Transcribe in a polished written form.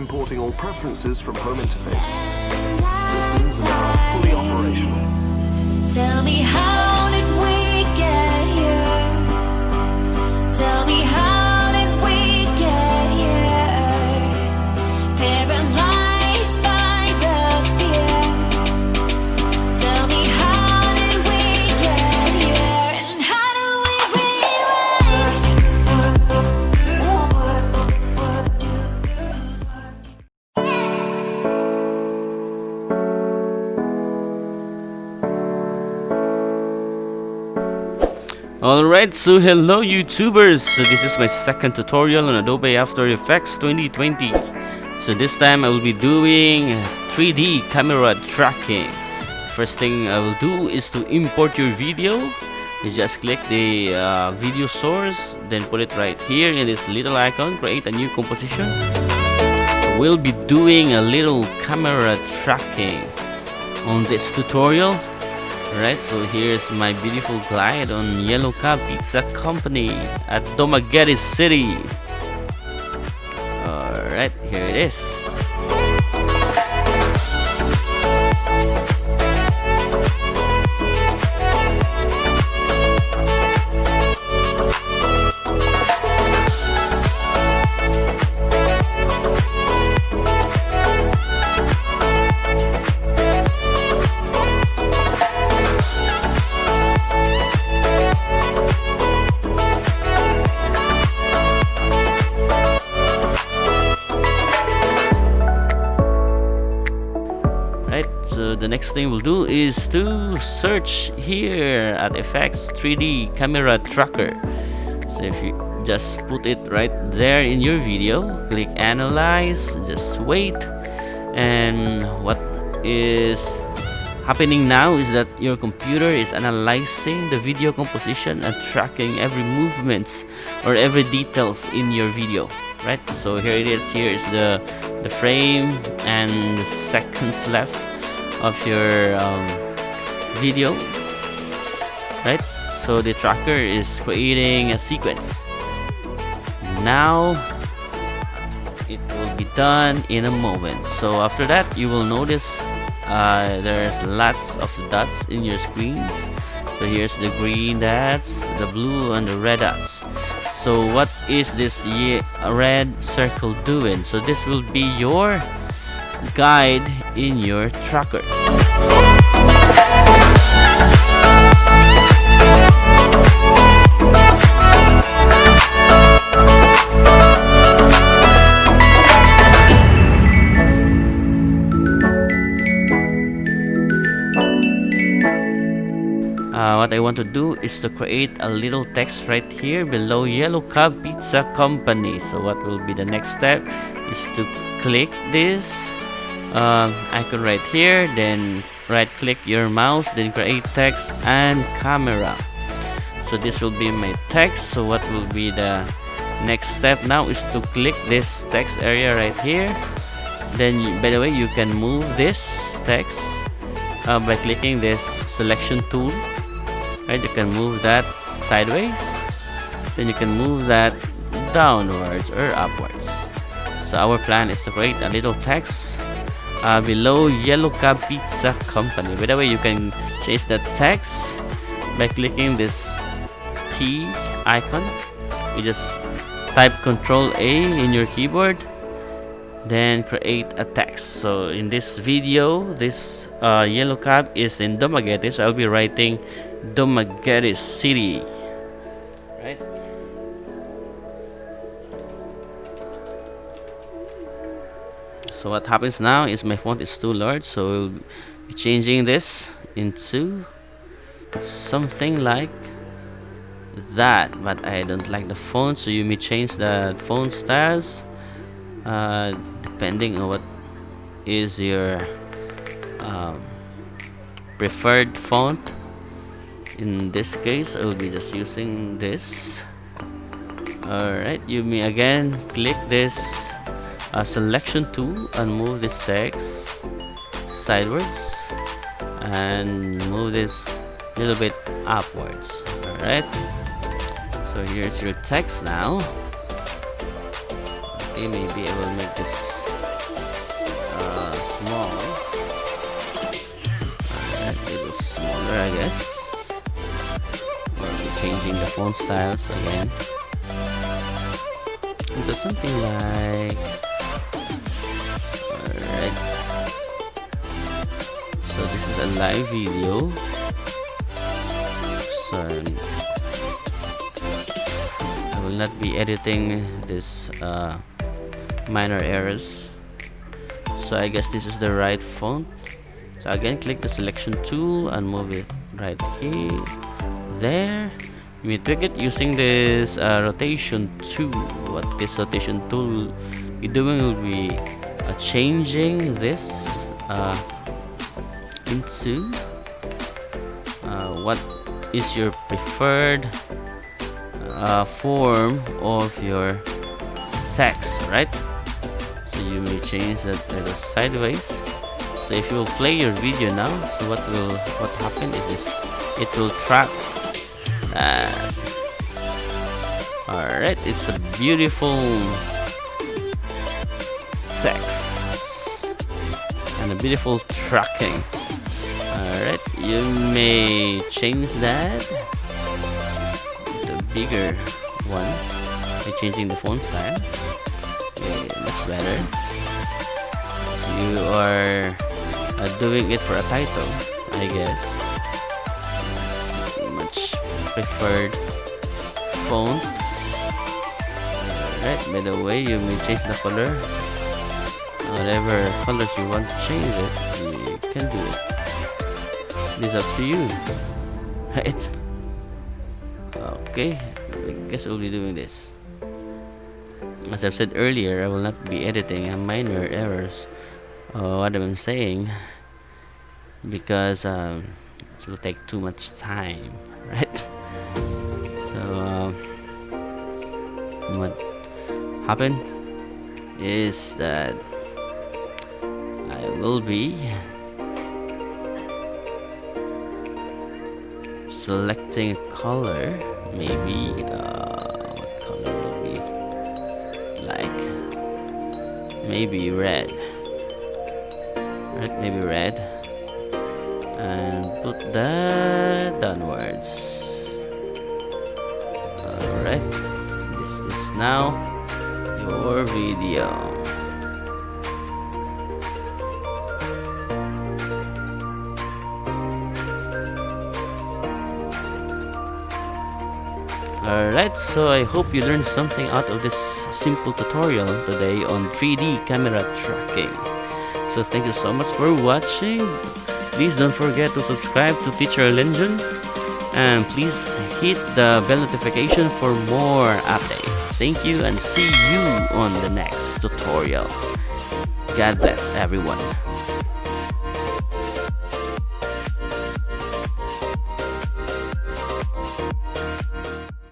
Importing all preferences from home interface. Systems are now fully operational. Tell me, how did we get here? Tell me, how did we get here? Paralyzed by the fear. Tell me, how did we get here? And how do we Alright, so hello YouTubers, so this is my second tutorial on Adobe After Effects 2020. So this time I will be doing 3D camera tracking. First thing I will do is to import your video. You just click the video source, then put it right here in this little icon, create a new composition. So we'll be doing a little camera tracking on this tutorial. Alright, so here's my beautiful glide on Yellow Cab Pizza Company at Dumaguete City. Alright, here it is. So the next thing we'll do is to search here at Effects 3D Camera Tracker. So if you just put it right there in your video, click Analyze, just wait, and what is happening now is that your computer is analyzing the video composition and tracking every movements or every details in your video, right? So here it is. Here is the frame and the seconds left of your video, right? So the tracker is creating a sequence. Now it will be done in a moment. So after that, you will notice there's lots of dots in your screens. So here's the green dots, the blue, and the red dots. So what is this red circle doing? So this will be your guide in your tracker. What I want to do is to create a little text right here below Yellow Cab Pizza Company. So what will be the next step is to click this icon right here, then right click your mouse, then create text and camera. So this will be my text. So what will be the next step now is to click this text area right here. Then by the way, you can move this text by clicking this selection tool, right? You can move that sideways, then you can move that downwards or upwards. So our plan is to create a little text below Yellow Cab Pizza Company. By the way, you can change the text by clicking this P icon. You just type Ctrl A in your keyboard, then create a text. So in this video, this Yellow Cab is in Dumaguete, so I'll be writing Dumaguete City, right? So what happens now is my font is too large, so we'll be changing this into something like that, but I don't like the font, so you may change the font styles depending on what is your preferred font. In this case, I will be just using this. Alright, you may again click this selection tool and move this text sideways and move this a little bit upwards. Alright, so here's your text now. Okay, maybe I will make this phone styles again. Do something like, alright, so this is a live video, so I will not be editing this minor errors. So I guess this is the right font. So again, click the selection tool and move it right here, there. We tweak it using this rotation tool. What this rotation tool be doing will be changing this into what is your preferred form of your text, right? So you may change that sideways. So if you will play your video now, so what happen is this, it will track that. Alright, it's a beautiful text and a beautiful tracking. Alright, you may change that the bigger one by changing the font style. Okay, much better. You are doing it for a title, I guess. Much preferred font. Alright, by the way, you may change the color. Whatever colors you want to change it, you can do it. It's up to you. Right? Okay, I guess we'll be doing this. As I've said earlier, I will not be editing minor errors. What I'm saying, because it will take too much time, right? So what happened is that I will be selecting a color, maybe what color will be like, maybe red, right? Maybe red, and put that downwards. Alright, this is now your video. Alright, so I hope you learned something out of this simple tutorial today on 3D camera tracking. So thank you so much for watching. Please don't forget to subscribe to Teacher Legend, and please hit the bell notification for more updates. Thank you, and see you on the next tutorial. God bless everyone.